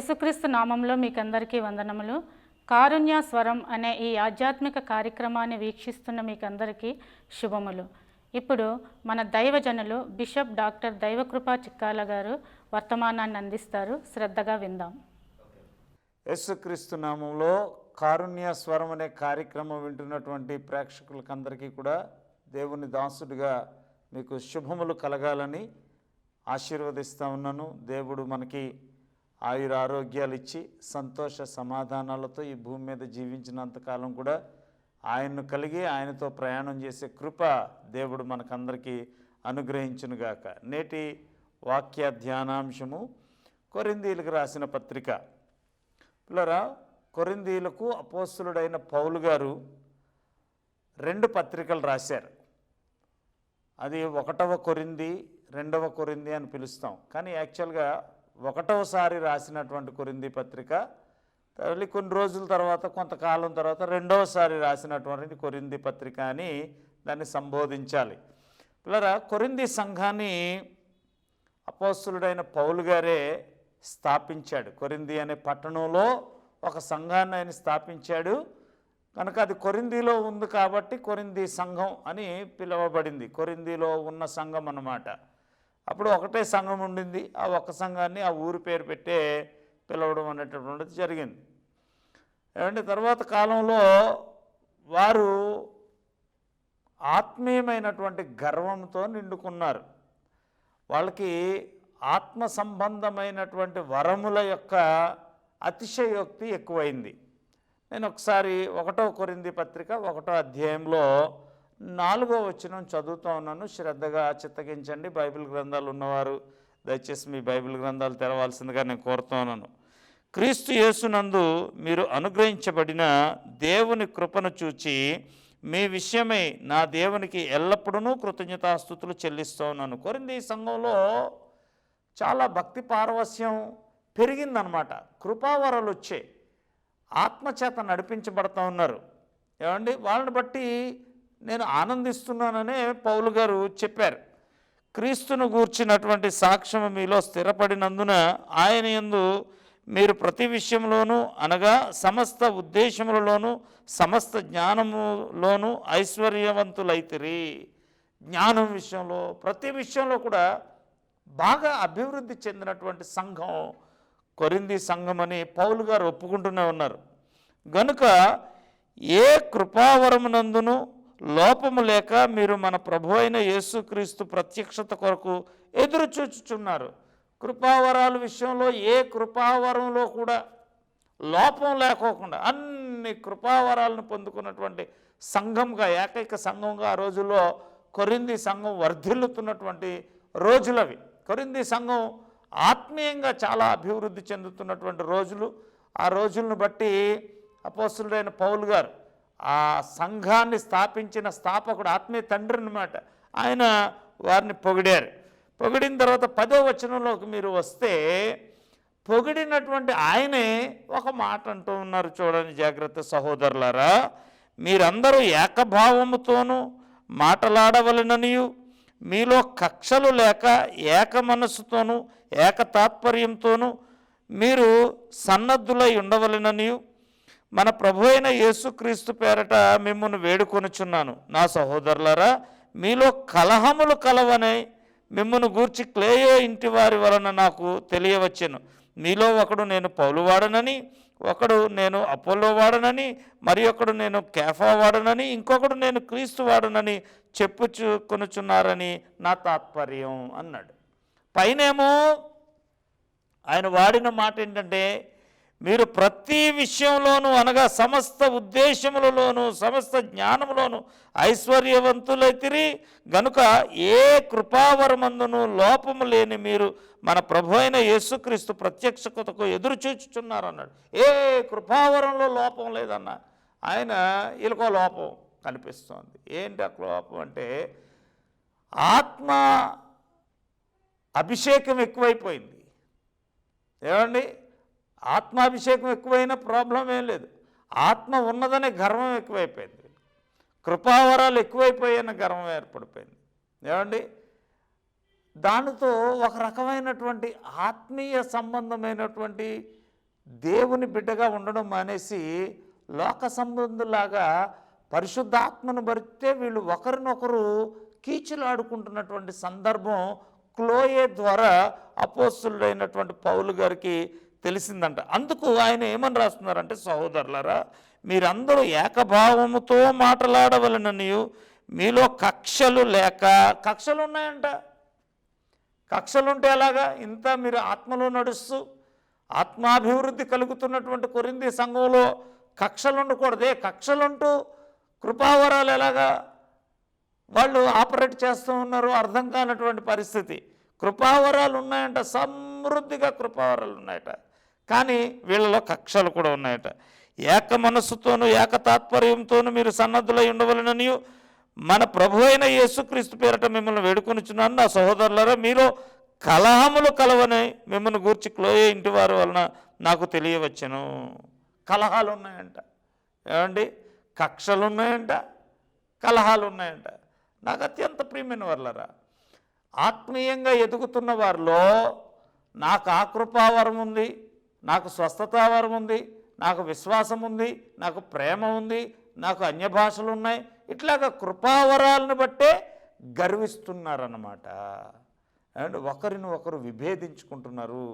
యేసుక్రీస్తు నామంలో మీకందరికీ వందనములు. కారుణ్య స్వరం అనే ఈ ఆధ్యాత్మిక కార్యక్రమాన్ని వీక్షిస్తున్న మీకందరికీ శుభములు. ఇప్పుడు మన దైవజనులు బిషప్ డాక్టర్ దైవకృపా చిక్కాల గారు వర్తమానాన్ని అందిస్తారు. శ్రద్ధగా విందాం. యేసుక్రీస్తు నామంలో కారుణ్య స్వరం అనే కార్యక్రమం వింటున్నటువంటి ప్రేక్షకులకందరికీ కూడా దేవుని దాసుడిగా మీకు శుభములు కలగాలని ఆశీర్వదిస్తూ ఉన్నాను. దేవుడు మనకి ఆయుర ఆరోగ్యాలు ఇచ్చి సంతోష సమాధానాలతో ఈ భూమి మీద జీవించినంతకాలం కూడా ఆయన్ను కలిగి ఆయనతో ప్రయాణం చేసే కృప దేవుడు మనకందరికీ అనుగ్రహించునుగాక. నేటి వాక్య ధ్యానాంశము కొరింథీయులకు రాసిన పత్రిక. పిల్లరా, కొరింథీయులకు అపోస్తలుడైన పౌలు గారు 2 పత్రికలు రాశారు. అది 1వ కొరింథీ 2వ కొరింథీ అని పిలుస్తాం. కానీ యాక్చువల్గా 1వసారి రాసినటువంటి కొరింథీ పత్రిక తల్లి కొన్ని రోజుల తర్వాత కొంతకాలం తర్వాత 2వసారి రాసినటువంటి కొరింథీ పత్రిక అని దాన్ని సంబోధించాలి. పిల్లరా, కొరింథీ సంఘాన్ని అపోస్తలుడైన పౌలు గారే స్థాపించాడు. కొరింథీ అనే పట్టణంలో ఒక సంఘాన్ని ఆయన స్థాపించాడు కనుక అది కొరింథీలో ఉంది కాబట్టి కొరింథీ సంఘం అని పిలువబడింది. కొరింథీలో ఉన్న సంఘం అన్నమాట. అప్పుడు ఒకటే సంఘం ఉండింది. ఆ ఒక్క సంఘాన్ని ఆ ఊరి పేరు పెట్టే పిలవడం అనేటటువంటిది జరిగింది. ఏమంటే తర్వాత కాలంలో వారు ఆత్మీయమైనటువంటి గర్వంతో నిండుకున్నారు. వాళ్ళకి ఆత్మ సంబంధమైనటువంటి వరముల యొక్క అతిశయోక్తి ఎక్కువైంది. నేను ఒకసారి 1వ కొరింథీ పత్రిక 1వ అధ్యాయంలో 4వ వచనం చదువుతూ ఉన్నాను. శ్రద్ధగా చిత్తగించండి. బైబిల్ గ్రంథాలు ఉన్నవారు దయచేసి మీ బైబిల్ గ్రంథాలు తెరవాల్సిందిగా నేను కోరుతూ ఉన్నాను. క్రీస్తు యేసునందు మీరు అనుగ్రహించబడిన దేవుని కృపను చూచి మీ విషయమై నా దేవునికి ఎల్లప్పుడూ కృతజ్ఞతాస్తుతులు చెల్లిస్తూ ఉన్నాను. కొరింథీ సంఘంలో చాలా భక్తి పారవస్యం పెరిగిందనమాట. కృపావరాలు వచ్చే ఆత్మచేత నడిపించబడుతూ ఉన్నారు. ఏమండి, వాళ్ళని బట్టి నేను ఆనందిస్తున్నాననే పౌలు గారు చెప్పారు. క్రీస్తును గూర్చినటువంటి సాక్ష్యం మీలో స్థిరపడినందున ఆయన యందు మీరు ప్రతి విషయంలోనూ అనగా సమస్త ఉద్దేశములలోనూ సమస్త జ్ఞానములోనూ ఐశ్వర్యవంతులైతిరి. జ్ఞానం విషయంలో ప్రతి విషయంలో కూడా బాగా అభివృద్ధి చెందినటువంటి సంఘం కొరింథీ సంఘం అని పౌలు గారు ఒప్పుకుంటూనే ఉన్నారు. గనుక ఏ కృపావరమునందును లోపము లేక మీరు మన ప్రభు అయిన యేసుక్రీస్తు ప్రత్యక్షత కొరకు ఎదురు చూచుచున్నారు. కృపావరాల విషయంలో ఏ కృపావరంలో కూడా లోపం లేకోకుండా అన్ని కృపావరాలను పొందుకున్నటువంటి సంఘంగా, ఏకైక సంఘంగా ఆ రోజుల్లో కొరింథీ సంఘం వర్ధిల్లుతున్నటువంటి రోజులవి. కొరింథీ సంఘం ఆత్మీయంగా చాలా అభివృద్ధి చెందుతున్నటువంటి రోజులు. ఆ రోజులను బట్టి అపోస్తలుడైన పౌలు గారు ఆ సంఘాన్ని స్థాపించిన స్థాపకుడు, ఆత్మీయ తండ్రి అన్నమాట, ఆయన వారిని పొగిడారు. పొగిడిన తర్వాత 10వ వచనంలోకి మీరు వస్తే పొగిడినటువంటి ఆయనే ఒక మాట అంటూ ఉన్నారు. చూడండి జాగ్రత్త సహోదరులారా, మీరందరూ ఏకభావముతోనూ మాటలాడవలెననియు మీలో కక్షలు లేక ఏక మనస్సుతోనూ ఏక తాత్పర్యంతోనూ మీరు సన్నద్ధులై ఉండవలెననియు మన ప్రభు అయిన యేసుక్రీస్తు పేరట మిమ్మల్ని వేడుకొనుచున్నాను. నా సహోదరులారా, మీలో కలహములు కలవని మిమ్మల్ని గూర్చి క్లేయో ఇంటి వారి వలన నాకు తెలియవచ్చెను. మీలో ఒకడు నేను పౌలు వాడనని, ఒకడు నేను అపోలో వాడనని, మరి ఒకడు నేను కేఫా వాడనని, ఇంకొకడు నేను క్రీస్తు వాడనని చెప్పుకొనుచున్నారని నా తాత్పర్యం అన్నాడు. పైనేమో ఆయన వాడిన మాట ఏంటంటే మీరు ప్రతి విషయంలోనూ అనగా సమస్త ఉద్దేశములలోనూ సమస్త జ్ఞానములోనూ ఐశ్వర్యవంతులైతిరి. గనుక ఏ కృపావరమందును లోపము లేని మీరు మన ప్రభు అయిన యేసుక్రీస్తు ప్రత్యక్షతకు ఎదురు చూచుచున్నారు అన్నాడు. ఏ కృపావరంలో లోపం లేదన్న ఆయన వీళ్ళకో లోపం కనిపిస్తోంది. ఏంటి ఆ లోపం అంటే ఆత్మ అభిషేకం ఎక్కువైపోయింది. ఏమండి, ఆత్మాభిషేకం ఎక్కువైనా ప్రాబ్లం ఏం లేదు. ఆత్మ ఉన్నదనే గర్వం ఎక్కువైపోయింది. కృపావరాలు ఎక్కువైపోయిన గర్వం ఏర్పడిపోయింది. ఏమండి, దానితో ఒక రకమైనటువంటి ఆత్మీయ సంబంధమైనటువంటి దేవుని బిడ్డగా ఉండడం మానేసి లోక సంబంధులాగా పరిశుద్ధాత్మను బరితే వీళ్ళు ఒకరినొకరు కీచులాడుకుంటున్నటువంటి సందర్భం క్లోయే ద్వారా అపోస్తులుడైనటువంటి పౌలు గారికి తెలిసిందంట. అందుకు ఆయన ఏమని రాస్తున్నారంటే, సహోదరులారా మీరందరూ ఏకభావముతో మాట్లాడవలననియు మీలో కక్షలు లేక, కక్షలు ఉన్నాయంట. కక్షలుంటే ఎలాగా? ఇంత మీరు ఆత్మలో నడుస్తూ ఆత్మాభివృద్ధి కలుగుతున్నటువంటి కొరింథీ సంఘంలో కక్షలు ఉండకూడదే. కక్షలుంటూ కృపావరాలు ఎలాగా వాళ్ళు ఆపరేట్ చేస్తూ ఉన్నారు అర్థం కానటువంటి పరిస్థితి. కృపావరాలు ఉన్నాయంట, సమృద్ధిగా కృపావరాలు ఉన్నాయట, కానీ వీళ్ళలో కక్షలు కూడా ఉన్నాయట. ఏక మనస్సుతోనూ ఏక తాత్పర్యంతోనూ మీరు సన్నద్ధులై ఉండవలనని మన ప్రభు అయిన యేసుక్రీస్తు పేరట మిమ్మల్ని వేడుకొనిచున్నాను. నా సహోదరులారా మీలో కలహములు కలవని మిమ్మల్ని గూర్చి క్లోయే ఇంటి వారి వలన నాకు తెలియవచ్చును. కలహాలు ఉన్నాయంట, ఏమండి? కక్షలు ఉన్నాయంట, కలహాలు ఉన్నాయంట. నాకు అత్యంత ప్రియమైన వాళ్ళరా, ఆత్మీయంగా ఎదుగుతున్న వారిలో నాకు ఆ కృపావరం ఉంది, నాకు స్వస్థతావరం ఉంది, నాకు విశ్వాసం ఉంది, నాకు ప్రేమ ఉంది, నాకు అన్య భాషలు ఉన్నాయి, ఇట్లాగా కృపావరాలను బట్టే గర్విస్తున్నారన్నమాట. అండ్ ఒకరిని ఒకరు విభేదించుకుంటున్నారు.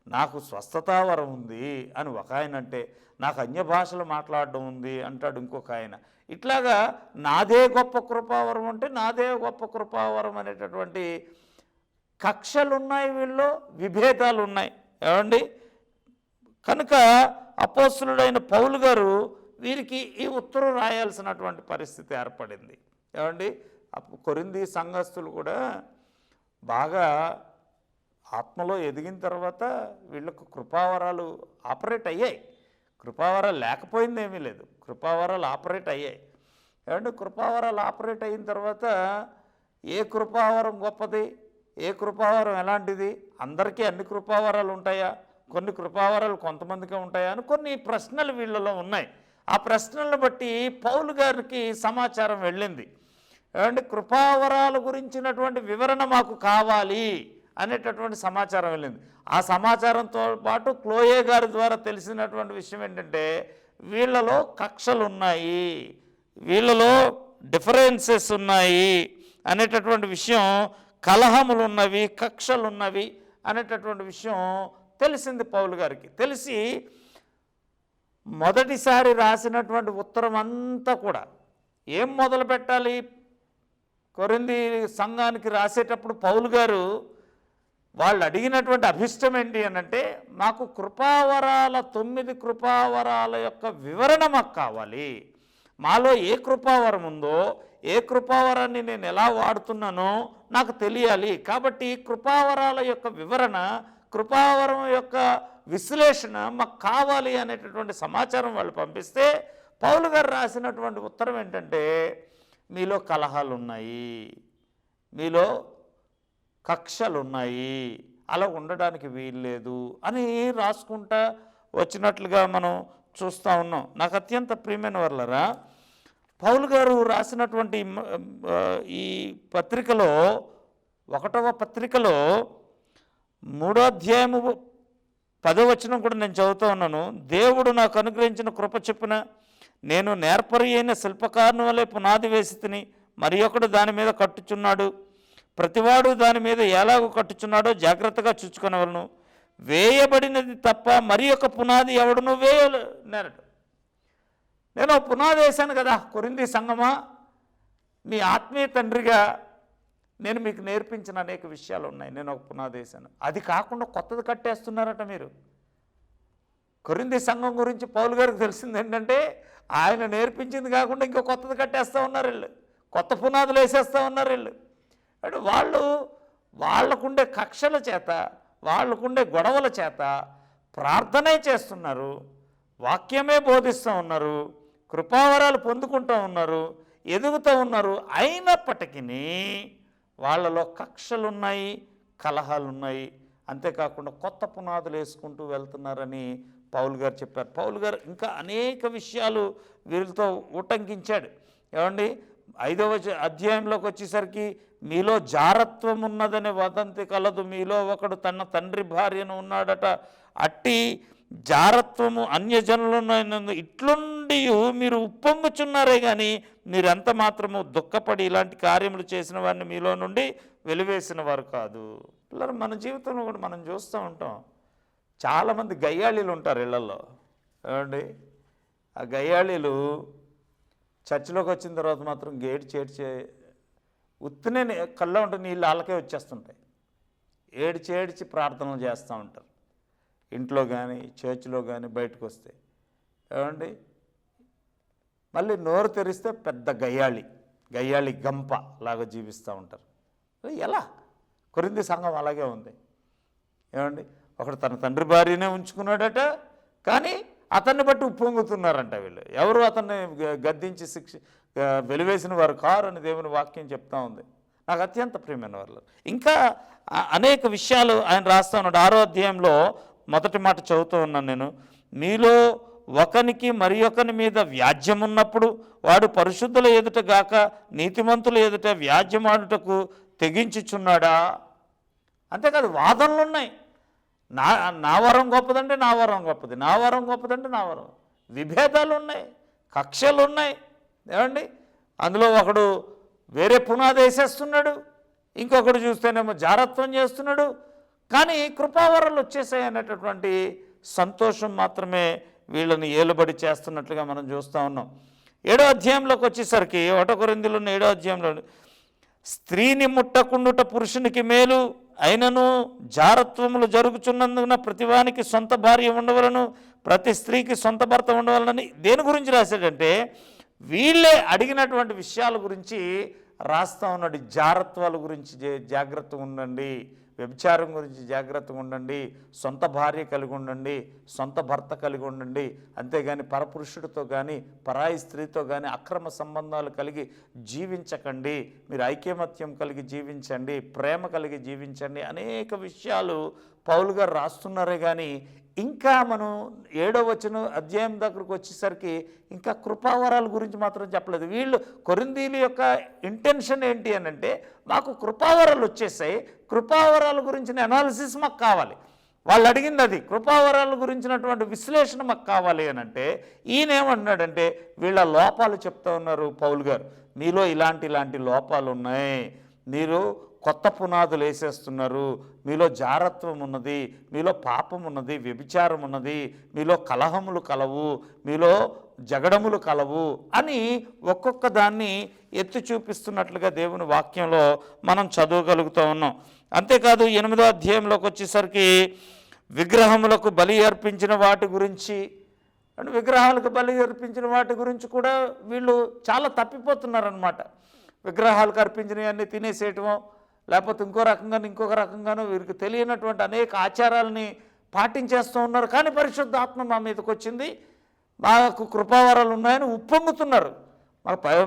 నాకు స్వస్థతావరం ఉంది అని ఒక ఆయన అంటే, నాకు అన్య భాషలు మాట్లాడడం ఉంది అంటాడు ఇంకొక ఆయన. ఇట్లాగా నాదే గొప్ప కృపావరం అంటే నాదే గొప్ప కృపావరం అనేటటువంటి కక్షలు ఉన్నాయి, వీళ్ళు విభేదాలు ఉన్నాయి, ఏమండి? కనుక అపోస్తలుడైన పౌలు గారు వీరికి ఈ ఉత్తరం రాయాల్సినటువంటి పరిస్థితి ఏర్పడింది, ఏమండి? కొరింథీ సంఘస్థులు కూడా బాగా ఆత్మలో ఎదిగిన తర్వాత వీళ్ళకు కృపావరాలు ఆపరేట్ అయ్యాయి. కృపావరాలు లేకపోయిందేమీ లేదు, కృపావరాలు ఆపరేట్ అయ్యాయి, ఏమంటే? కృపావరాలు ఆపరేట్ అయిన తర్వాత ఏ కృపావరం గొప్పది, ఏ కృపావరం ఎలాంటిది, అందరికీ అన్ని కృపావరాలు ఉంటాయా, కొన్ని కృపావరాలు కొంతమందికే ఉంటాయా అని కొన్ని ప్రశ్నలు వీళ్ళలో ఉన్నాయి. ఆ ప్రశ్నలను బట్టి పౌలు గారికి సమాచారం వెళ్ళింది, ఏమంటే? కృపావరాల గురించినటువంటి వివరణ మాకు కావాలి అనేటటువంటి సమాచారం వెళ్ళింది. ఆ సమాచారంతో పాటు క్లోయే గారి ద్వారా తెలిసినటువంటి విషయం ఏంటంటే, వీళ్ళలో కక్షలు ఉన్నాయి, వీళ్ళలో డిఫరెన్సెస్ ఉన్నాయి అనేటటువంటి విషయం, కలహములు ఉన్నవి, కక్షలు ఉన్నవి అనేటటువంటి విషయం తెలిసింది పౌలు గారికి. తెలిసి మొదటిసారి రాసినటువంటి ఉత్తరం అంతా కూడా ఏం మొదలు పెట్టాలి, కొరింథీ సంఘానికి రాసేటప్పుడు పౌలు గారు వాళ్ళు అడిగినటువంటి అభిష్టం ఏంటి అనంటే, మాకు కృపావరాల 9 కృపావరాల యొక్క వివరణ మాకు కావాలి, మాలో ఏ కృపావరం ఉందో ఏ కృపావరాన్ని నేను ఎలా వాడుతున్నానో నాకు తెలియాలి, కాబట్టి కృపావరాల యొక్క వివరణ, కృపావరం యొక్క విశ్లేషణ మాకు కావాలి అనేటటువంటి సమాచారం వాళ్ళు పంపిస్తే పౌలు గారు రాసినటువంటి ఉత్తరం ఏంటంటే, మీలో కలహాలు ఉన్నాయి, మీలో కక్షలు ఉన్నాయి, అలా ఉండడానికి వీల్లేదు అని రాసుకుంటా వచ్చినట్లుగా మనం చూస్తూ ఉన్నాం. నాకు అత్యంత ప్రియమైన వాళ్ళరా, పౌలు గారు రాసినటువంటి ఈ పత్రికలో 1వ పత్రికలో 3వ అధ్యాయము 10వ వచనం కూడా నేను చదువుతూ ఉన్నాను. దేవుడు నాకు అనుగ్రహించిన కృప చొప్పున నేను నేర్పరి అయిన శిల్పకారుని వలె పునాది వేసి తిని మరి ఒకడు దాని మీద కట్టుచున్నాడు, ప్రతివాడు దాని మీద ఎలాగో కట్టుచున్నాడో జాగ్రత్తగా చూసుకునేవాళ్ళను, వేయబడినది తప్ప మరి ఒక పునాది ఎవడును వేయలేరట. నేను పునాది వేశాను కదా కొరింథీ సంఘమా, మీ ఆత్మీయ తండ్రిగా నేను మీకు నేర్పించిన అనేక విషయాలు ఉన్నాయి, నేను ఒక పునాది వేశాను. అది కాకుండా కొత్తది కట్టేస్తున్నారట మీరు. కొరింథీ సంఘం గురించి పౌలు గారికి తెలిసింది ఏంటంటే, ఆయన నేర్పించింది కాకుండా ఇంకో కొత్తది కట్టేస్తూ ఉన్నారు వీళ్ళు, కొత్త పునాదులు వేసేస్తూ ఉన్నారు వీళ్ళు. అంటే వాళ్ళకుండే కక్షల చేత, వాళ్ళకుండే గొడవల చేత ప్రార్థనే చేస్తున్నారు, వాక్యమే బోధిస్తూ ఉన్నారు, కృపావరాలు పొందుకుంటూ ఉన్నారు, ఎదుగుతూ ఉన్నారు. అయినప్పటికీ వాళ్ళలో కక్షలున్నాయి, కలహాలున్నాయి. అంతేకాకుండా కొత్త పునాదులు వేసుకుంటూ వెళ్తున్నారని పౌలు గారు చెప్పారు. పౌలు గారు ఇంకా అనేక విషయాలు వీరితో ఉటంకించాడు, ఏమండి? 5వ అధ్యాయంలోకి వచ్చేసరికి మీలో జారత్వం ఉన్నదని వదంతి కలదు, మీలో ఒకడు తన తండ్రి భార్యను ఉన్నాడట, అట్టి జారత్వము అన్యజనులను ఇట్లుండి మీరు ఉప్పొంగుచున్నారే కానీ మీరు ఎంత మాత్రము దుఃఖపడి ఇలాంటి కార్యములు చేసిన వారిని మీలో నుండి వెలివేసిన వారు కాదు. పిల్లలు, మన జీవితంలో కూడా మనం చూస్తూ ఉంటాం, చాలామంది గయ్యాళీలు ఉంటారు ఇళ్లలో. ఏమండి, ఆ గయ్యాళీలు చర్చిలోకి వచ్చిన తర్వాత మాత్రం గేట్ చేడ్చే ఉత్తినే కళ్ళ ఉంటే నీళ్ళు వాళ్ళకే వచ్చేస్తుంటాయి. ఏడ్చి ప్రార్థనలు చేస్తూ ఉంటారు, ఇంట్లో కానీ చర్చిలో కానీ బయటకు వస్తే. ఏమండి, మళ్ళీ నోరు తెరిస్తే పెద్ద గయ్యాళి గంప లాగా జీవిస్తూ ఉంటారు. ఎలా? కొరింథీ సంఘం అలాగే ఉంది. ఏమండి, ఒకడు తన తండ్రి భార్యనే ఉంచుకున్నాడట, కానీ అతన్ని బట్టి ఉప్పొంగుతున్నారంట వీళ్ళు. ఎవరు అతన్ని గద్దించి వెలివేసిన వారు కారు అని దేవుని వాక్యం చెప్తా ఉంది. నాకు అత్యంత ప్రియమైన వాళ్ళు ఇంకా అనేక విషయాలు ఆయన రాస్తా ఉన్నాడు. 6వ అధ్యాయంలో మొదటి మాట చదువుతూ ఉన్నాను నేను. మీలో ఒకనికి మరి ఒకని మీద వ్యాజ్యం ఉన్నప్పుడు వాడు పరిశుద్ధుల ఎదుట గాక నీతిమంతుల ఎదుట వ్యాజ్యమాడుటకు తెగించుచున్నాడా? అంతేకాదు, వాదనలు ఉన్నాయి. నా వరం గొప్పదంటే నా వరం గొప్పది, నా వరం గొప్పదంటే నా వరం. విభేదాలు ఉన్నాయి, కక్షలు ఉన్నాయి. ఏమండి, అందులో ఒకడు వేరే పునాది వేసేస్తున్నాడు, ఇంకొకడు చూస్తేనేమో జారత్వం చేస్తున్నాడు. కానీ కృపావరాలు వచ్చేసాయి అనేటటువంటి సంతోషం మాత్రమే వీళ్ళని ఏలుబడి చేస్తున్నట్లుగా మనం చూస్తూ ఉన్నాం. 7వ అధ్యాయంలోకి వచ్చేసరికి 1 కొరింథీయులు 7వ అధ్యాయంలో స్త్రీని ముట్టకుండుట పురుషునికి మేలు అయినను జారత్వములు జరుగుచున్నందున ప్రతివానికి సొంత భార్య ఉండవలను, ప్రతి స్త్రీకి సొంత భర్త ఉండవలనని దేని గురించి రాశాడంటే వీళ్ళే అడిగినటువంటి విషయాల గురించి రాస్తా ఉన్నాడు. జారత్వాల గురించి జాగ్రత్తగా ఉండండి, వ్యభిచారం గురించి జాగ్రత్తగా ఉండండి, సొంత భార్య కలిగి ఉండండి, సొంత భర్త కలిగి ఉండండి. అంతేగాని పరపురుషుడితో కానీ పరాయి స్త్రీతో కానీ అక్రమ సంబంధాలు కలిగి జీవించకండి. మీరు ఐకమత్యం కలిగి జీవించండి, ప్రేమ కలిగి జీవించండి. అనేక విషయాలు పౌలు గారు రాస్తున్నారే కానీ ఇంకా మనం 7వ అధ్యాయం దగ్గరకు వచ్చేసరికి ఇంకా కృపావరాల గురించి మాత్రం చెప్పలేదు. వీళ్ళు కొరింథీయుల యొక్క ఇంటెన్షన్ ఏంటి అని అంటే, మాకు కృపావరాలు వచ్చేసాయి, కృపావరాల గురించిన అనాలిసిస్ మాకు కావాలి. వాళ్ళు అడిగింది అది, కృపావరాల గురించినటువంటి విశ్లేషణ మాకు కావాలి అని అంటే ఈయన ఏమన్నాడంటే వీళ్ళ లోపాలు చెప్తా ఉన్నారు పౌలు గారు. మీలో ఇలాంటి లోపాలు ఉన్నాయి, మీరు కొత్త పునాదులు వేసేస్తున్నారు, మీలో జారత్వం ఉన్నది, మీలో పాపం ఉన్నది, వ్యభిచారం ఉన్నది, మీలో కలహములు కలవు, మీలో జగడములు కలవు అని ఒక్కొక్క దాన్ని ఎత్తి చూపిస్తున్నట్లుగా దేవుని వాక్యంలో మనం చదవగలుగుతూ ఉన్నాం. అంతేకాదు 8వ అధ్యాయంలోకి వచ్చేసరికి విగ్రహములకు బలి అర్పించిన వాటి గురించి, అంటే విగ్రహాలకు బలి అర్పించిన వాటి గురించి కూడా వీళ్ళు చాలా తప్పిపోతున్నారనమాట. విగ్రహాలకు అర్పించినవన్నీ తినేసేయటమో లేకపోతే ఇంకొక రకంగానో వీరికి తెలియనటువంటి అనేక ఆచారాలని పాటించేస్తూ ఉన్నారు. కానీ పరిశుద్ధాత్మ మా మీదకి వచ్చింది, మాకు కృపావరాలు ఉన్నాయని ఉప్పొంగుతున్నారు.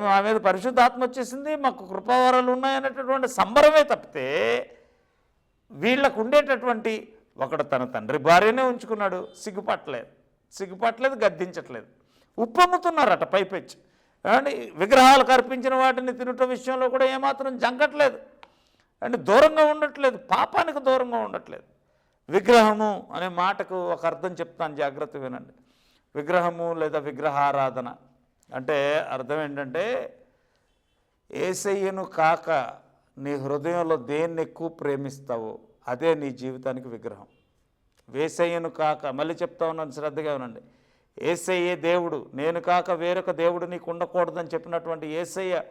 మా మీద పరిశుద్ధాత్మ వచ్చేసింది, మాకు కృపావరాలు ఉన్నాయనేటటువంటి సంబరమే తప్పితే వీళ్ళకు ఉండేటటువంటి ఒకడు తన తండ్రి భార్యనే ఉంచుకున్నాడు, సిగ్గుపట్టలేదు, గద్దించట్లేదు, ఉప్పొంగుతున్నారట పైపెచ్చి. అండి, విగ్రహాలకు అర్పించిన వాటిని తినటం విషయంలో కూడా ఏమాత్రం జంకట్లేదు, అంటే దూరంగా ఉండట్లేదు, పాపానికి దూరంగా ఉండట్లేదు. విగ్రహము అనే మాటకు ఒక అర్థం చెప్తాను, జాగ్రత్త వినండి. విగ్రహము లేదా విగ్రహారాధన అంటే అర్థం ఏంటంటే యేసయ్యను కాక నీ హృదయంలో దేన్ని ఎక్కువ ప్రేమిస్తావో అదే నీ జీవితానికి విగ్రహం. యేసయ్యను కాక, మళ్ళీ చెప్తా ఉన్నాను శ్రద్ధగా వినండి, యేసయ్యే దేవుడు, నేను కాక వేరొక దేవుడు నీకు ఉండకూడదని చెప్పినటువంటి యేసయ్య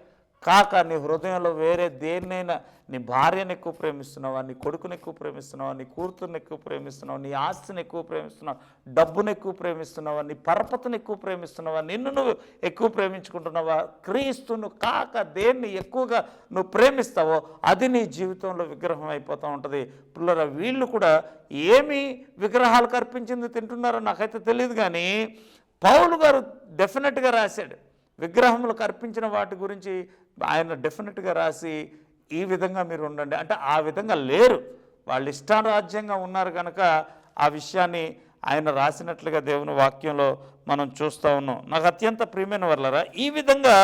కాక నీ హృదయంలో వేరే దేన్నైనా, నీ భార్యను ఎక్కువ ప్రేమిస్తున్నావా, నీ కొడుకుని ఎక్కువ ప్రేమిస్తున్నావా, నీ కూతుర్ని ఎక్కువ ప్రేమిస్తున్నావా, నీ ఆస్తిని ఎక్కువ ప్రేమిస్తున్నావా, డబ్బును ఎక్కువ ప్రేమిస్తున్నావా, నీ పరపతిని ఎక్కువ ప్రేమిస్తున్నావా, నిన్ను నువ్వు ఎక్కువ ప్రేమించుకుంటున్నావా, క్రీస్తును కాక దేన్ని ఎక్కువగా నువ్వు ప్రేమిస్తావో అది నీ జీవితంలో విగ్రహం అయిపోతూ ఉంటుంది. పిల్లరా, వీళ్ళు కూడా ఏమి విగ్రహాలకు అర్పించింది తింటున్నారో నాకైతే తెలియదు, కానీ పౌలు గారు డెఫినెట్గా రాశాడు. విగ్రహములకు అర్పించిన వాటి గురించి ఆయన డెఫినెట్గా రాసి ఈ విధంగా మీరు ఉండండి అంటే ఆ విధంగా లేరు, వాళ్ళు ఇష్టారాజ్యంగా ఉన్నారు కనుక ఆ విషయాన్ని ఆయన రాసినట్లుగా దేవుని వాక్యంలో మనం చూస్తూ ఉన్నాం. నాకు అత్యంత ప్రియమైన వాళ్ళరా, ఈ విధంగా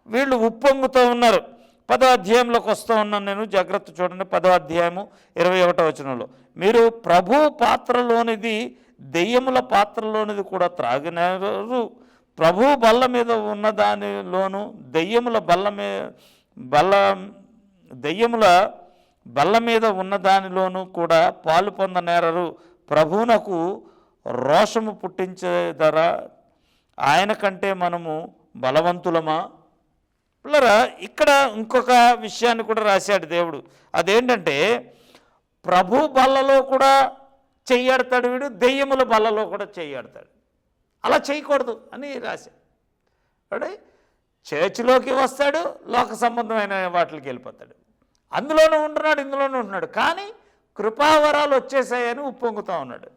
వీళ్ళు ఉప్పొంగుతూ ఉన్నారు. 10వ అధ్యాయంలోకి వస్తూ ఉన్నాను నేను, జాగ్రత్త చూడండి. 10వ అధ్యాయము 21వ వచనంలో, మీరు ప్రభు పాత్రలోనిది దెయ్యముల పాత్రలోనిది కూడా త్రాగినారు, ప్రభు బల్ల మీద ఉన్న దానిలోను దెయ్యముల బల్ల మీద ఉన్న దానిలోనూ కూడా పాలు పొందనేరరు. ప్రభువునకు రోషము పుట్టించేదరా, ఆయన కంటే మనము బలవంతులమా? పిల్లరా, ఇక్కడ ఇంకొక విషయాన్ని కూడా రాశాడు దేవుడు. అదేంటంటే ప్రభు బల్లలో కూడా చెయ్యాడతాడు వీడు, దెయ్యముల బల్లలో కూడా చెయ్యాడతాడు. అలా చేయకూడదు అని రాశాడు. అంటే చర్చిలోకి వస్తాడు, లోక సంబంధమైన వాటికి వెళ్ళిపోతాడు, అందులోనూ ఉంటున్నాడు, ఇందులోనూ ఉంటున్నాడు, కానీ కృపావరాలు వచ్చేసాయని ఉప్పొంగుతూ ఉన్నాడు.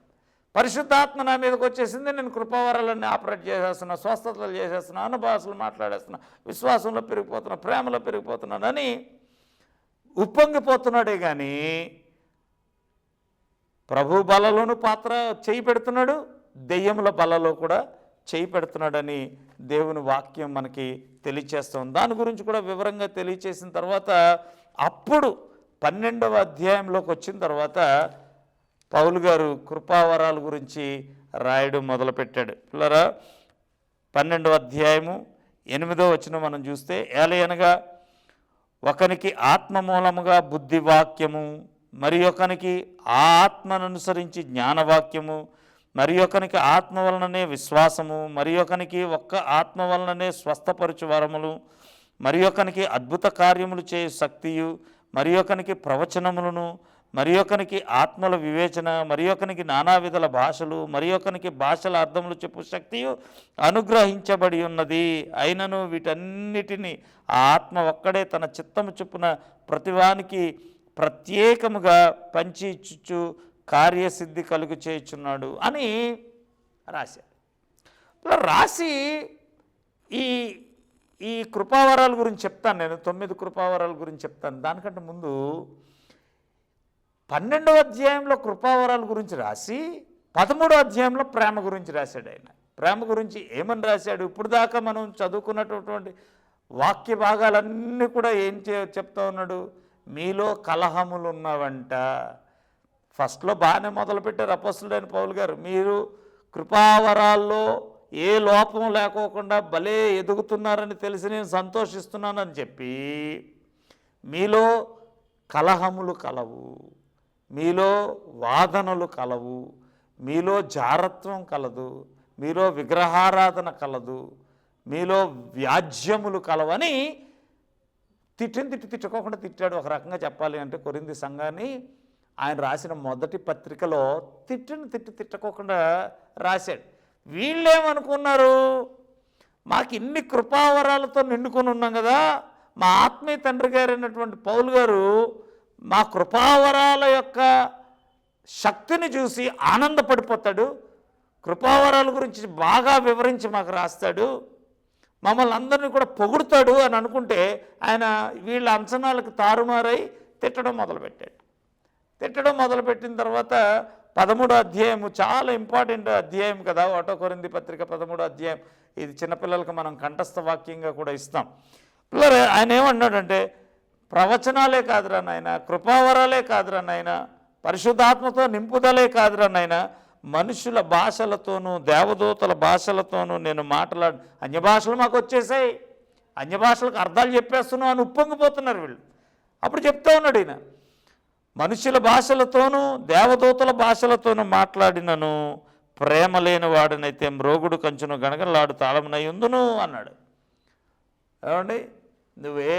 పరిశుద్ధాత్మ నా మీదకి వచ్చేసింది, నేను కృపావరాలన్నీ ఆపరేట్ చేసేస్తున్నా, స్వస్థతలు చేసేస్తున్నా, అనుభాషలు మాట్లాడేస్తున్నా, విశ్వాసంలో పెరిగిపోతున్నా, ప్రేమలో పెరిగిపోతున్నానని ఉప్పొంగిపోతున్నాడే కానీ ప్రభు బలలోను పాత్ర చేయి పెడుతున్నాడు, దెయ్యముల బలలో కూడా చేయి పెడుతున్నాడని దేవుని వాక్యం మనకి తెలియచేస్తుంది. దాని గురించి కూడా వివరంగా తెలియచేసిన తర్వాత అప్పుడు 12వ అధ్యాయంలోకి వచ్చిన తర్వాత పౌలు గారు కృపావరాల గురించి రాయడం మొదలుపెట్టాడు. పిల్లరా, 12వ అధ్యాయము 8వ వచనం మనం చూస్తే, ఏలయనగా ఒకనికి ఆత్మ మూలముగా బుద్ధివాక్యము, మరి ఒకనికి ఆ ఆత్మను అనుసరించి జ్ఞానవాక్యము, మరి ఒకనికి ఆత్మ వలననే విశ్వాసము, మరి ఒకనికి ఒక్క ఆత్మ వలననే స్వస్థపరచు వరములు, మరి ఒకనికి అద్భుత కార్యములు చేయు శక్తియు, మరి ఒకనికి ప్రవచనములను, మరి ఒకనికి ఆత్మల వివేచన, మరి ఒకనికి నానా విధుల భాషలు, మరి ఒకనికి భాషల అర్థములు చెప్పు శక్తియు అనుగ్రహించబడి ఉన్నది. అయినను వీటన్నిటినీ ఆ ఆత్మ ఒక్కడే తన చిత్తము చొప్పున ప్రతివానికి ప్రత్యేకముగా పంచిచ్చు కార్యసిద్ధి కలుగు చేయుచున్నాడు అని రాశాడు. రాసి ఈ కృపావరాల గురించి చెప్తాను నేను, 9 కృపావరాల గురించి చెప్తాను. దానికంటే ముందు 12వ అధ్యాయంలో కృపావరాల గురించి రాసి 13వ అధ్యాయంలో ప్రేమ గురించి రాశాడు. ఆయన ప్రేమ గురించి ఏమని రాశాడు? ఇప్పుడు దాకా మనం చదువుకున్నటువంటి వాక్య భాగాలన్నీ కూడా ఏం చెప్తా ఉన్నాడు? మీలో కలహములు ఉన్నవంట. ఫస్ట్లో బాగానే మొదలుపెట్టారు అపొస్తలుడైన పౌలు గారు, మీరు కృపావరాల్లో ఏ లోపం లేకోకుండా భలే ఎదుగుతున్నారని తెలిసి నేను సంతోషిస్తున్నానని చెప్పి, మీలో కలహములు కలవు, మీలో వాదనలు కలవు, మీలో జారత్వం కలదు, మీలో విగ్రహారాధన కలదు, మీలో వ్యాజ్యములు కలవని తిట్టుకోకుండా తిట్టాడు. ఒక రకంగా చెప్పాలి అంటే కొరింథీ సంఘాన్ని ఆయన రాసిన మొదటి పత్రికలో తిట్టుకోకుండా రాశాడు. వీళ్ళేమనుకున్నారు? మాకు ఇన్ని కృపావరాలతో నిండుకొని ఉన్నాం కదా, మా ఆత్మీయ తండ్రి గారు అయినటువంటి పౌలు గారు మా కృపావరాల యొక్క శక్తిని చూసి ఆనందపడిపోతాడు, కృపావరాల గురించి బాగా వివరించి మాకు రాస్తాడు, మమ్మల్ని అందరినీ కూడా పొగుడుతాడు అని అనుకుంటే ఆయన వీళ్ళ అంచనాలకు తారుమారై తిట్టడం మొదలుపెట్టాడు. తిట్టడం మొదలుపెట్టిన తర్వాత 13వ అధ్యాయము చాలా ఇంపార్టెంట్ అధ్యాయం కదా, 1 కొరింథీ పత్రిక 13వ అధ్యాయం. ఇది చిన్నపిల్లలకు మనం కంఠస్థ వాక్యంగా కూడా ఇస్తాం. పిల్లలు, ఆయన ఏమన్నాడంటే, ప్రవచనాలే కాదురా నాయన, కృపావరాలే కాదురా నాయన, పరిశుద్ధాత్మతో నింపుదలే కాదురా నాయన, మనుషుల భాషలతోనూ దేవదూతల భాషలతోనూ నేను అన్య భాషలు మాకు వచ్చేసాయి, అన్య భాషలకు అర్థాలు చెప్పేస్తున్నావు అని ఉప్పొంగిపోతున్నారు వీళ్ళు. అప్పుడు చెప్తా ఉన్నాడు ఈయన, మనుషుల భాషలతోనూ దేవదూతల భాషలతోనూ మాట్లాడినను ప్రేమ లేని వాడినైతే మ్రోగుడు కంచును గణగలాడు తాళమునై ఉందును అన్నాడు. ఏమండి, నువ్వే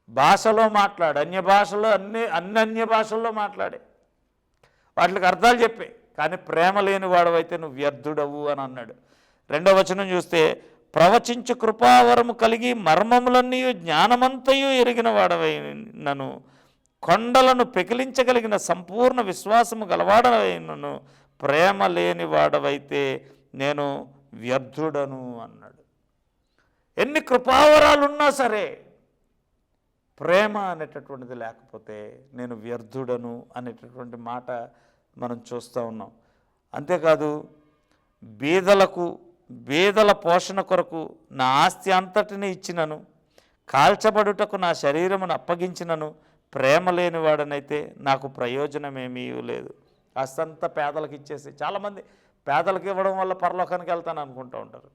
భాషలో మాట్లాడు, అన్య భాషలో అన్య భాషల్లో మాట్లాడే, వాటికి అర్థాలు చెప్పే, కానీ ప్రేమ లేని వాడవైతే నువ్వు వ్యర్థుడవు అని అన్నాడు. 2వ వచనం చూస్తే, ప్రవచించు కృపావరము కలిగి మర్మములన్నీ జ్ఞానమంతయు ఎరిగిన వాడవైనను, కొండలను పెకిలించగలిగిన సంపూర్ణ విశ్వాసము గలవాడవైనను ప్రేమ లేని వాడవైతే నేను వ్యర్థుడను అన్నాడు. ఎన్ని కృపావరాలున్నా సరే ప్రేమ అనేటటువంటిది లేకపోతే నేను వ్యర్థుడను అనేటటువంటి మాట మనం చూస్తూ ఉన్నాం. అంతేకాదు, బీదలకు బీదల పోషణ కొరకు నా ఆస్తి అంతటిని ఇచ్చినను, కాల్చబడుటకు నా శరీరమును అప్పగించినను, ప్రేమ లేనివాడనైతే నాకు ప్రయోజనమేమీ లేదు. అస్తంత పేదలకు ఇచ్చేసి, చాలామంది పేదలకు ఇవ్వడం వల్ల పరలోకానికి వెళ్తాను అనుకుంటూ ఉంటారు.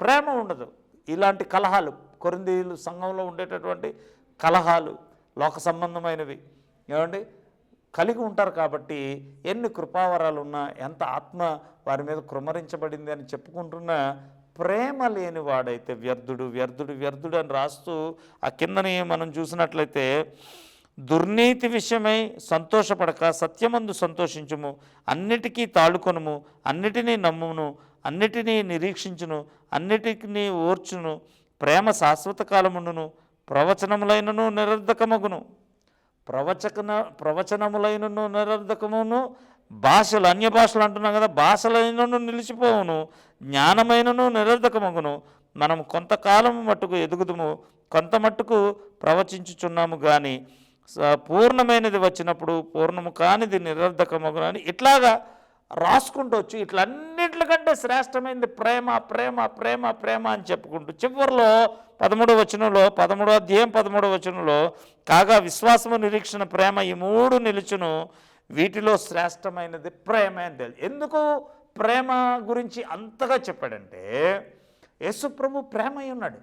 ప్రేమ ఉండదు. ఇలాంటి కలహాలు, కొరింథీయులు సంఘంలో ఉండేటటువంటి కలహాలు లోక సంబంధమైనవి ఏమండి కలిగి ఉంటారు. కాబట్టి ఎన్ని కృపావరాలు ఉన్నా, ఎంత ఆత్మ వారి మీద కృమ్మరించబడింది అని చెప్పుకుంటున్నా, ప్రేమ లేని వాడైతే వ్యర్థుడు వ్యర్థుడు వ్యర్థుడు అని రాస్తూ ఆ కిందని మనం చూసినట్లయితే, దుర్నీతి విషయమై సంతోషపడక సత్యమందు సంతోషించుము, అన్నిటికీ తాళుకొనుము, అన్నిటినీ నమ్మును, అన్నిటినీ నిరీక్షించును, అన్నిటినీ ఓర్చును, ప్రేమ శాశ్వత కాలముండును, ప్రవచనములైనను నిరర్ధకమగును, ప్రవచనములైనను నిరర్ధకమును, భాషలు అన్య భాషలు అంటున్నాం కదా, భాషలైనను నిలిచిపోవును, జ్ఞానమైనను నిరర్ధకమగును. మనం కొంతకాలం మట్టుకు ఎదుగుదుము, కొంత మట్టుకు ప్రవచించుచున్నాము, కానీ పూర్ణమైనది వచ్చినప్పుడు పూర్ణము కానిది నిరర్ధకమగును అని ఇట్లాగా రాసుకుంటూ వచ్చి, ఇట్లన్నింటికంటే శ్రేష్టమైనది ప్రేమ ప్రేమ ప్రేమ ప్రేమ అని చెప్పుకుంటూ చివరిలో 13వ వచనంలో 13వ అధ్యాయం 13వ వచనంలో, కాగా విశ్వాసము, నిరీక్షణ, ప్రేమ ఈ మూడు నిలుచును, వీటిలో శ్రేష్టమైనది ప్రేమ అని తెలుసు. ఎందుకు ప్రేమ గురించి అంతగా చెప్పాడంటే, యేసుప్రభు ప్రేమ అయి ఉన్నాడు.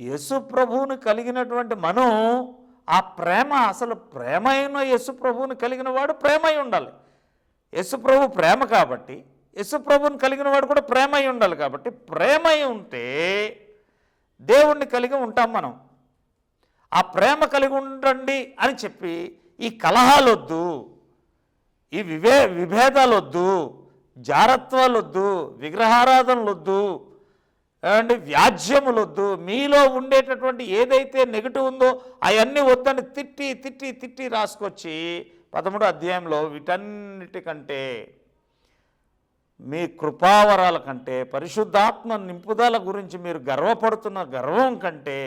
యేసుప్రభువుని కలిగినటువంటి మనం ఆ ప్రేమ, అసలు ప్రేమ అయిన యేసుప్రభువుని కలిగిన వాడు ప్రేమ అయి ఉండాలి. యేసుప్రభు ప్రేమ కాబట్టి యేసుప్రభుని కలిగిన వాడు కూడా ప్రేమ అయి ఉండాలి. కాబట్టి ప్రేమ అయి ఉంటే దేవుణ్ణి కలిగి ఉంటాం మనం. ఆ ప్రేమ కలిగి ఉండండి అని చెప్పి ఈ కలహాలు వద్దు, ఈ విభేదాలు వద్దు, జారత్వాలు వద్దు, విగ్రహారాధనలు వద్దు, అండ్ వ్యాజ్యములు వద్దు, మీలో ఉండేటటువంటి ఏదైతే నెగిటివ్ ఉందో అవన్నీ వద్దని తిట్టి తిట్టి తిట్టి రాసుకొచ్చి 13వ అధ్యాయంలో వీటన్నిటికంటే, మీ కృపావరాల కంటే, పరిశుద్ధాత్మ నింపుదల గురించి మీరు గర్వపడుతున్న గర్వం కంటే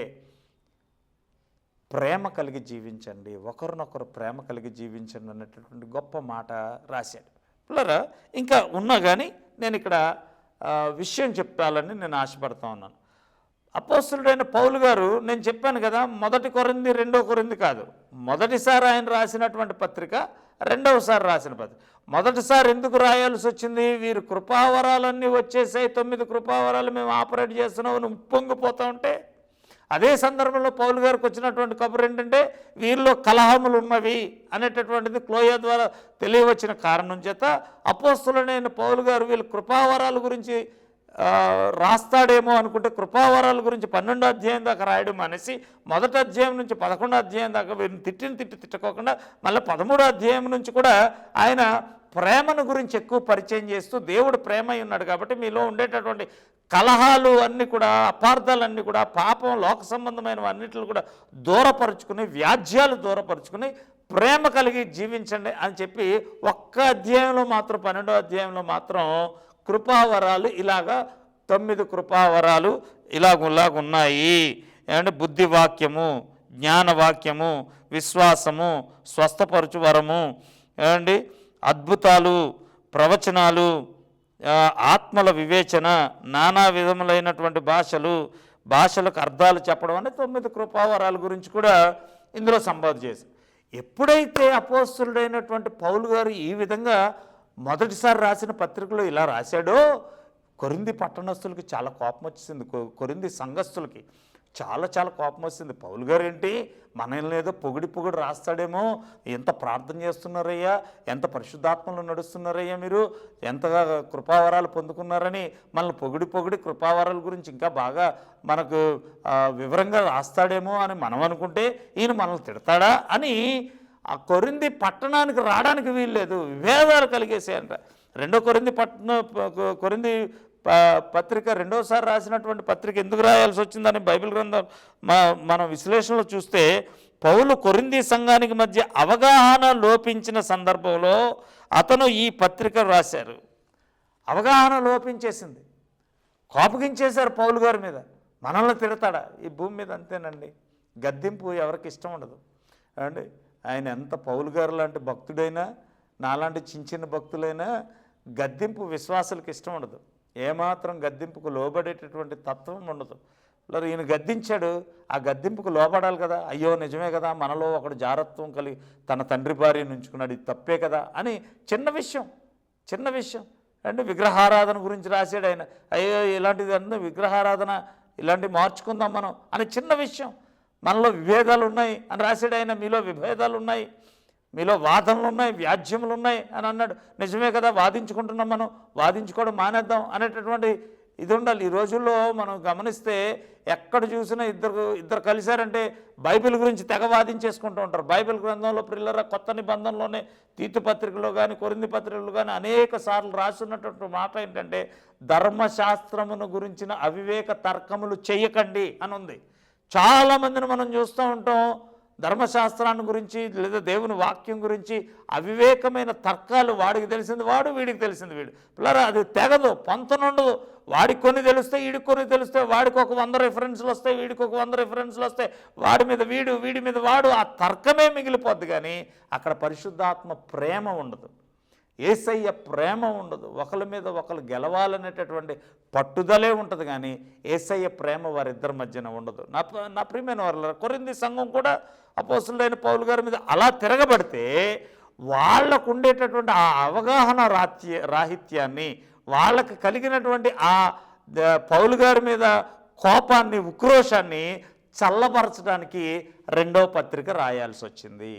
ప్రేమ కలిగి జీవించండి, ఒకరినొకరు ప్రేమ కలిగి జీవించండి అన్నటువంటి గొప్ప మాట రాశాడు. పిల్లరా ఇంకా ఉన్నా కానీ నేను ఇక్కడ విషయం చెప్పాలని నేను ఆశపడతా ఉన్నాను. అపోస్తలుడైన పౌలు గారు, నేను చెప్పాను కదా, 1 కొరింథీ 2 కొరింథీ కాదు, మొదటిసారి ఆయన రాసినటువంటి పత్రిక, రెండవసారి రాసిన పత్రిక. మొదటిసారి ఎందుకు రాయాల్సి వచ్చింది? వీరు కృపావరాలన్నీ వచ్చేసాయి, 9 కృపావరాలు మేము ఆపరేట్ చేస్తున్నామని ఉప్పొంగిపోతూ ఉంటే, అదే సందర్భంలో పౌలు గారికి వచ్చినటువంటి కబురు ఏంటంటే, వీరిలో కలహములు ఉన్నవి అనేటటువంటిది క్లోయ ద్వారా తెలియవచ్చిన కారణం చేత అపోస్తలుడైన పౌలు గారు వీళ్ళు కృపావరాల గురించి రాస్తాడేమో అనుకుంటే, కృపావరాల గురించి 12వ అధ్యాయం దాకా రాయడం అనేసి 1వ అధ్యాయం నుంచి 11వ అధ్యాయం దాకా వీరిని తిట్టుకోకుండా మళ్ళీ 13వ అధ్యాయం నుంచి కూడా ఆయన ప్రేమను గురించి ఎక్కువ పరిచయం చేస్తూ, దేవుడు ప్రేమ అయి ఉన్నాడు కాబట్టి మీలో ఉండేటటువంటి కలహాలు అన్నీ కూడా, అపార్థాలన్నీ కూడా, పాపం, లోక సంబంధమైన అన్నిటిని కూడా దూరపరుచుకుని, వ్యాజ్యాలు దూరపరుచుకుని ప్రేమ కలిగి జీవించండి అని చెప్పి ఒక్క అధ్యాయంలో మాత్రం 12వ అధ్యాయంలో మాత్రం కృపావరాలు ఇలాగా 9 కృపావరాలు ఇలాగున్నాయి. ఏమంటే బుద్ధివాక్యము, జ్ఞానవాక్యము, విశ్వాసము, స్వస్థపరచు వరము, ఏమండి అద్భుతాలు, ప్రవచనాలు, ఆత్మల వివేచన, నానా విధములైనటువంటి భాషలకు అర్థాలు చెప్పడం అనే 9 కృపావరాల గురించి కూడా ఇందులో సంబోధన చేసి, ఎప్పుడైతే అపోస్తలుడైనటువంటి పౌలు గారు ఈ విధంగా మొదటిసారి రాసిన పత్రికలో ఇలా రాశాడో, కొరింథీ పట్టణస్థులకి చాలా కోపం వచ్చింది. కొరింథీ సంఘస్థులకి చాలా చాలా కోపం వచ్చింది. పౌలు గారు ఏంటి మనల్ని ఏదో పొగిడి రాస్తాడేమో, ఎంత ప్రార్థన చేస్తున్నారయ్యా, ఎంత పరిశుద్ధాత్మలో నడుస్తున్నారయ్యా, మీరు ఎంతగా కృపావరాలు పొందుకున్నారని మనల్ని పొగిడి కృపావరాల గురించి ఇంకా బాగా మనకు వివరంగా రాస్తాడేమో అని మనం అనుకుంటే, ఈయన మనల్ని తిడతాడా అని ఆ కొరింథీ పట్టణానికి రావడానికి వీల్లేదు, విభేదాలు కలిగేసాయంట. 2వ కొరింథీ పత్రిక రెండోసారి రాసినటువంటి పత్రిక ఎందుకు రాయాల్సి వచ్చిందని బైబిల్ గ్రంథం మనం విశ్లేషణలో చూస్తే, పౌలు కొరింథీ సంఘానికి మధ్య అవగాహన లోపించిన సందర్భంలో అతను ఈ పత్రిక రాశారు. అవగాహన లోపించేసింది, కోపగించేశారు పౌలు గారి మీద. మనల్ని తిడతాడా? ఈ భూమి మీద అంతేనండి, గద్దింపు ఎవరికి ఇష్టం ఉండదు అండి. ఆయన ఎంత పౌలు గారు లాంటి భక్తుడైనా, నాలాంటి చిన్న భక్తులైనా గద్దింపు విశ్వాసులకు ఇష్టం ఉండదు. ఏమాత్రం గద్దింపుకు లోబడేటటువంటి తత్వం ఉండదు. ఇలా ఈయన గద్దించాడు, ఆ గద్దింపుకు లోబడాలి కదా. అయ్యో నిజమే కదా, మనలో ఒకడు జారత్వం కలిగి తన తండ్రి భార్యను ఉంచుకున్నాడు, ఇది తప్పే కదా అని చిన్న విషయం అంటే విగ్రహారాధన గురించి రాశాడు ఆయన. అయ్యో ఇలాంటిది అంటే విగ్రహారాధన ఇలాంటివి మార్చుకుందాం మనం అని చిన్న విషయం. మనలో విభేదాలు ఉన్నాయి అని రాశాడు ఆయన. మీలో విభేదాలు ఉన్నాయి, మీలో వాదనలు ఉన్నాయి, వ్యాజ్యములు ఉన్నాయి అని అన్నాడు. నిజమే కదా, వాదించుకుంటున్నాం, మనం వాదించుకోవడం మానేద్దాం అనేటటువంటి ఇది ఉండాలి. ఈ రోజుల్లో మనం గమనిస్తే ఎక్కడ చూసినా ఇద్దరు కలిశారంటే బైబిల్ గురించి తెగ వాదించేసుకుంటూ ఉంటారు. బైబిల్ గ్రంథంలో ప్రిల్లర కొత్త నిబంధనలోనే తీతు పత్రికలో కానీ కొరింథీ పత్రికలో కానీ అనేక సార్లు రాస్తున్నటువంటి మాట ఏంటంటే ధర్మశాస్త్రమును గురించిన అవివేక తర్కములు చేయకండి అని ఉంది. చాలామందిని మనం చూస్తూ ఉంటాం ధర్మశాస్త్రాన్ని గురించి లేదా దేవుని వాక్యం గురించి అవివేకమైన తర్కాలు. వాడికి తెలిసింది వాడు, వీడికి తెలిసింది వీడు. పిల్లరా అది తెగదు, పొంతనుండదు. వాడికి కొన్ని తెలుస్తాయి, వీడికి కొన్ని తెలుస్తాయి. వాడికి ఒక 100 రిఫరెన్స్లు వస్తాయి, వీడికి ఒక 100 రిఫరెన్స్లు వస్తాయి. వాడి మీద వీడు, వీడి మీద వాడు, ఆ తర్కమే మిగిలిపోద్ది. కానీ అక్కడ పరిశుద్ధాత్మ ప్రేమ ఉండదు, యేసయ్య ప్రేమ ఉండదు. ఒకరి మీద ఒకరు గెలవాలనేటటువంటి పట్టుదలే ఉంటుంది. కానీ యేసయ్య ప్రేమ వారిద్దరి మధ్యన ఉండదు. నా ప్రియమైన వారు, కొరింథీ సంఘం కూడా అపోస్తలుడైన పౌలు గారి మీద అలా తిరగబడితే వాళ్ళకు ఉండేటటువంటి ఆ అవగాహన రాహిత్యాన్ని, వాళ్ళకి కలిగినటువంటి ఆ పౌలు గారి మీద కోపాన్ని, ఉక్రోషాన్ని చల్లబరచడానికి 2వ పత్రిక రాయాల్సి వచ్చింది.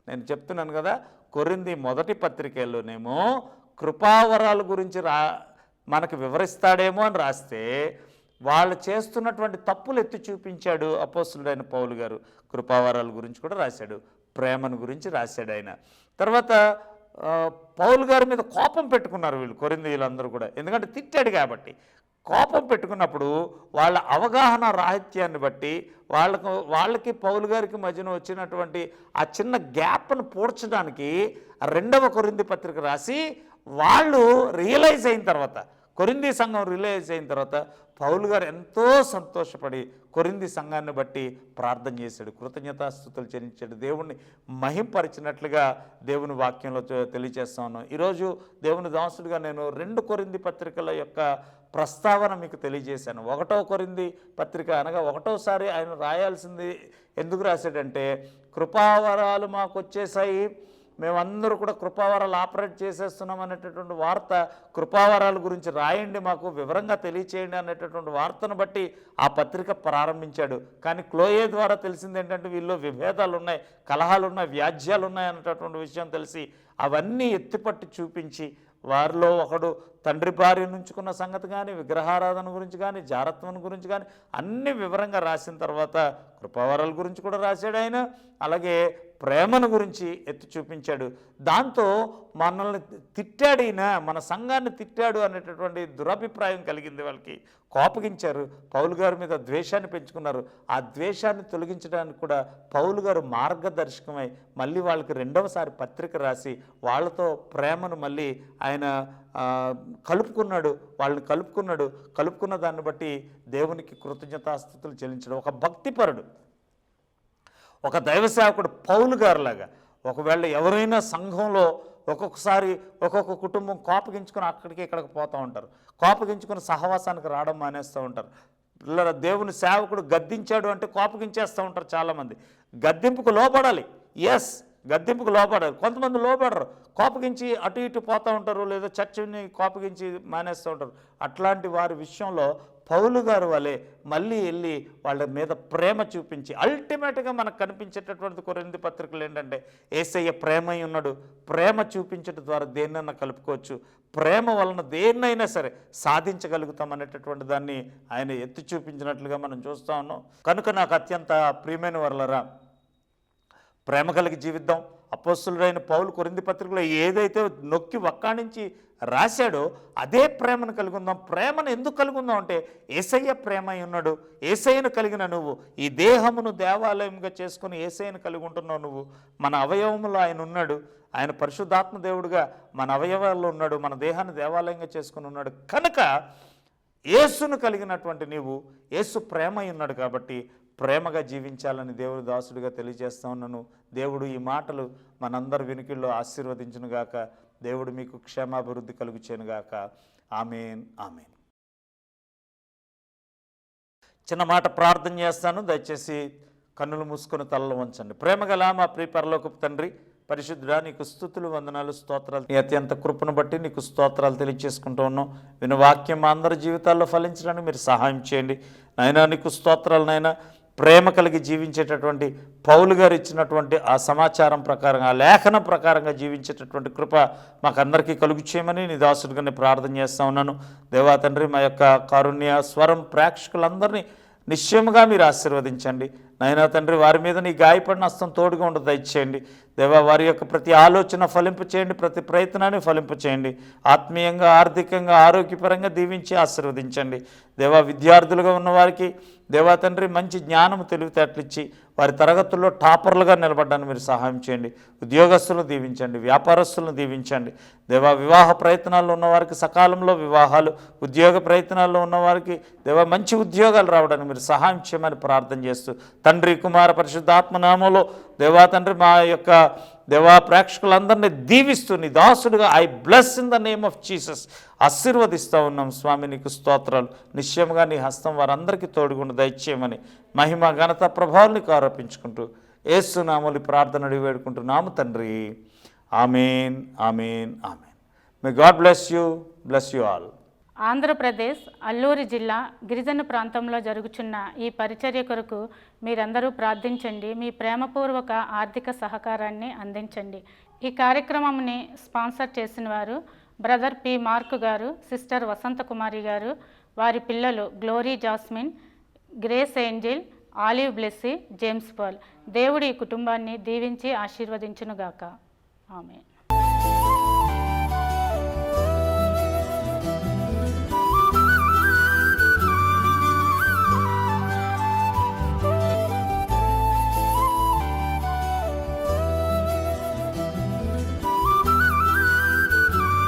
నేను చెప్తున్నాను కదా, కొరింథీ మొదటి పత్రికలోనేమో కృపావరాల గురించి మనకు వివరిస్తాడేమో అని రాస్తే వాళ్ళు చేస్తున్నటువంటి తప్పులు ఎత్తి చూపించాడు అపోస్తలుడైన పౌలు గారు. కృపావరాల గురించి కూడా రాశాడు, ప్రేమను గురించి రాశాడు ఆయన. తర్వాత పౌలు గారి మీద కోపం పెట్టుకున్నారు వీళ్ళు, కొరింథీయులందరూ కూడా. ఎందుకంటే తిట్టాడు కాబట్టి. కోపం పెట్టుకున్నప్పుడు వాళ్ళ అవగాహన రాహిత్యాన్ని బట్టి వాళ్ళకి పౌలు గారికి మధ్యన వచ్చినటువంటి ఆ చిన్న గ్యాప్ను పూడ్చడానికి 2వ కొరింథీ పత్రిక రాసి వాళ్ళు రియలైజ్ అయిన తర్వాత, కొరింథీ సంఘం రియలైజ్ అయిన తర్వాత పౌలు గారు ఎంతో సంతోషపడి కొరింథీ సంఘాన్ని బట్టి ప్రార్థన చేశాడు, కృతజ్ఞతాస్తుతులు చెల్లించాడు, దేవుణ్ణి మహింపరిచినట్లుగా దేవుని వాక్యంలో తెలియజేస్తా ఉన్నాం. ఈరోజు దేవుని దాసుడిగా నేను 2 కొరింథీ పత్రికల యొక్క ప్రస్తావన మీకు తెలియజేశాను. 1వ కొరింథీ పత్రిక అనగా 1వసారి ఆయన రాయాల్సింది ఎందుకు రాశాడంటే, కృపావరాలు మాకు వచ్చేసాయి, మేమందరూ కూడా కృపావరాలు ఆపరేట్ చేసేస్తున్నాం అనేటటువంటి వార్త, కృపావరాల గురించి రాయండి, మాకు వివరంగా తెలియచేయండి అనేటటువంటి వార్తను బట్టి ఆ పత్రిక ప్రారంభించాడు. కానీ క్లోయే ద్వారా తెలిసింది ఏంటంటే వీళ్ళు విభేదాలు ఉన్నాయి, కలహాలు ఉన్నాయి, వ్యాజ్యాలు ఉన్నాయి అనేటటువంటి విషయం తెలిసి అవన్నీ ఎత్తిపట్టి చూపించి వారిలో ఒకడు తండ్రి భార్య నుంచుకున్న సంగతి కానీ, విగ్రహారాధన గురించి కానీ, జారత్వం గురించి కానీ అన్ని వివరంగా రాసిన తర్వాత కృపావరాల గురించి కూడా రాశాడు ఆయన. అలాగే ప్రేమను గురించి ఎత్తి చూపించాడు. దాంతో మనల్ని తిట్టాడు ఈయన, మన సంఘాన్ని తిట్టాడు అనేటటువంటి దురభిప్రాయం కలిగింది. వాళ్ళకి కోపగించారు, పౌలు గారి మీద ద్వేషాన్ని పెంచుకున్నారు. ఆ ద్వేషాన్ని తొలగించడానికి కూడా పౌలు గారు మార్గదర్శకమై మళ్ళీ వాళ్ళకి 2వసారి పత్రిక రాసి వాళ్ళతో ప్రేమను మళ్ళీ ఆయన కలుపుకున్నాడు. వాళ్ళని కలుపుకున్న దాన్ని బట్టి దేవునికి కృతజ్ఞతాస్తుతులు చెల్లించడం. ఒక భక్తిపరుడు, ఒక దైవ సేవకుడు పౌలు గారులాగా. ఒకవేళ ఎవరైనా సంఘంలో ఒక్కొక్కసారి ఒక్కొక్క కుటుంబం కోపగించుకొని అక్కడికి ఇక్కడికి పోతూ ఉంటారు, కోపగించుకొని సహవాసానికి రావడం మానేస్తూ ఉంటారు. పిల్లల దేవుని సేవకుడు గద్దించాడు అంటే కోపగించేస్తూ ఉంటారు చాలామంది. గద్దింపుకు లోపడాలి, ఎస్, గద్దింపుకు లోపడాలి. కొంతమంది లోపడరు, కోపగించి అటు ఇటు పోతూ ఉంటారు, లేదా చర్చిని కోపగించి మానేస్తూ ఉంటారు. అట్లాంటి వారి విషయంలో పౌలు గారు వలె మళ్ళీ వెళ్ళి వాళ్ళ మీద ప్రేమ చూపించి అల్టిమేట్గా మనకు కనిపించేటటువంటి కొరింథీ పత్రికలు ఏంటంటే యేసయ్య ప్రేమై ఉన్నాడు, ప్రేమ చూపించడం ద్వారా దేన్నైనా కలుపుకోవచ్చు, ప్రేమ వలన దేన్నైనా సరే సాధించగలుగుతాం అనేటటువంటి దాన్ని ఆయన ఎత్తి చూపించినట్లుగా మనం చూస్తూ ఉన్నాం. కనుక నాకు అత్యంత ప్రియమైన వారలారా, ప్రేమ కలిగి జీవిద్దాం. అపోస్తలుడైన పౌలు కొరింథీ పత్రికలో ఏదైతే నొక్కి వక్కాణించి రాశాడో అదే ప్రేమను కలిగి ఉందాం. ప్రేమను ఎందుకు కలిగి ఉందాం అంటే యేసయ్య ప్రేమ ఉన్నాడు, యేసయ్యను కలిగిన నువ్వు ఈ దేహమును దేవాలయంగా చేసుకుని యేసయ్యను కలిగి ఉంటున్నావు. నువ్వు మన అవయవములో ఆయన ఉన్నాడు, ఆయన పరిశుద్ధాత్మ దేవుడుగా మన అవయవాల్లో ఉన్నాడు, మన దేహాన్ని దేవాలయంగా చేసుకుని ఉన్నాడు. కనుక యేసును కలిగినటువంటి నీవు యేసు ప్రేమ ఉన్నాడు కాబట్టి ప్రేమగా జీవించాలని దేవుడి దాసుడిగా తెలియజేస్తా ఉన్నాను. దేవుడు ఈ మాటలు మనందరి వినికిల్లో ఆశీర్వదించునుగాక. దేవుడు మీకు క్షేమాభివృద్ధి కలుగుచేనుగాక. ఆమేన్, ఆమేన్. చిన్న మాట ప్రార్థన చేస్తాను, దయచేసి కన్నులు మూసుకొని తలలు వంచండి. ప్రేమగల మా ప్రియ పరలోకపు తండ్రి, పరిశుద్ధుడా, నీకు స్తుతులు, వందనాలు, స్తోత్రాలు. నీ అత్యంత కృపను బట్టి నీకు స్తోత్రాలు తెలియజేసుకుంటూ ఉన్నాం. విన్న వాక్యం మా అందరి జీవితాల్లో ఫలించడానికి మీరు సహాయం చేయండి నాయనా. నీకు స్తోత్రాలు నాయనా. ప్రేమ కలిగి జీవించేటటువంటి పౌలు గారు ఇచ్చినటువంటి ఆ సమాచారం ప్రకారంగా, ఆ లేఖనం ప్రకారంగా జీవించేటటువంటి కృప మాకందరికీ కలుగు చేయమని నీ దాసుడిగా నేను ప్రార్థన చేస్తూ ఉన్నాను. దేవా తండ్రి, మా యొక్క కారుణ్య స్వరం ప్రేక్షకులందరినీ నిశ్చయముగా మీరు ఆశీర్వదించండి నాయనా తండ్రి. వారి మీద నీ గాయపడిన హస్తం తోడుగా ఉండదు దయచేయండి దేవా. వారి యొక్క ప్రతి ఆలోచన ఫలింపు చేయండి, ప్రతి ప్రయత్నాన్ని ఫలింపు చేయండి. ఆత్మీయంగా, ఆర్థికంగా, ఆరోగ్యపరంగా దీవించి ఆశీర్వదించండి దేవా. విద్యార్థులుగా ఉన్నవారికి దేవా తండ్రి మంచి జ్ఞానము, తెలివితేటలు ఇచ్చి వారి తరగతుల్లో టాపర్లుగా నిలబడ్డానికి మీరు సహాయం చేయండి. ఉద్యోగస్తులను దీవించండి, వ్యాపారస్తులను దీవించండి దేవా. వివాహ ప్రయత్నాల్లో ఉన్నవారికి సకాలంలో వివాహాలు, ఉద్యోగ ప్రయత్నాల్లో ఉన్నవారికి దేవా మంచి ఉద్యోగాలు రావడానికి మీరు సహాయం చేయమని ప్రార్థన చేస్తూ తండ్రి, కుమార, పరిశుద్ధాత్మ నామములో దేవా తండ్రి మా యొక్క దేవా ప్రేక్షకులందరినీ దీవిస్తూ నీ దాసుడుగా I bless in the name of Jesus ఆశీర్వదిస్తూ ఉన్నాం స్వామి. నీకు స్తోత్రాలు. నిశ్చయముగా నీ హస్తం వారందరికీ తోడుగుండు దయచేయమని మహిమ, ఘనత, ప్రభావాలు నీకు ఆరోపించుకుంటూ యేసు నామములో ప్రార్థన అడిగి వేడుకుంటున్నాము తండ్రి. Amen, amen, amen. May God bless you all. Andhra Pradesh Alluri జిల్లా గిరిజన ప్రాంతంలో జరుగుచున్న ఈ పరిచర్య కొరకు మీరందరూ ప్రార్థించండి. మీ ప్రేమపూర్వక ఆర్థిక సహకారాన్ని అందించండి. ఈ కార్యక్రమంని స్పాన్సర్ చేసిన వారు బ్రదర్ పి. మార్క్ గారు, సిస్టర్ వసంత కుమారి గారు, వారి పిల్లలు Glory Jasmine, Grace Angel, Olive Blessy, James Paul. దేవుడి ఈ కుటుంబాన్ని దీవించి ఆశీర్వదించునుగాక. ఆమేన్.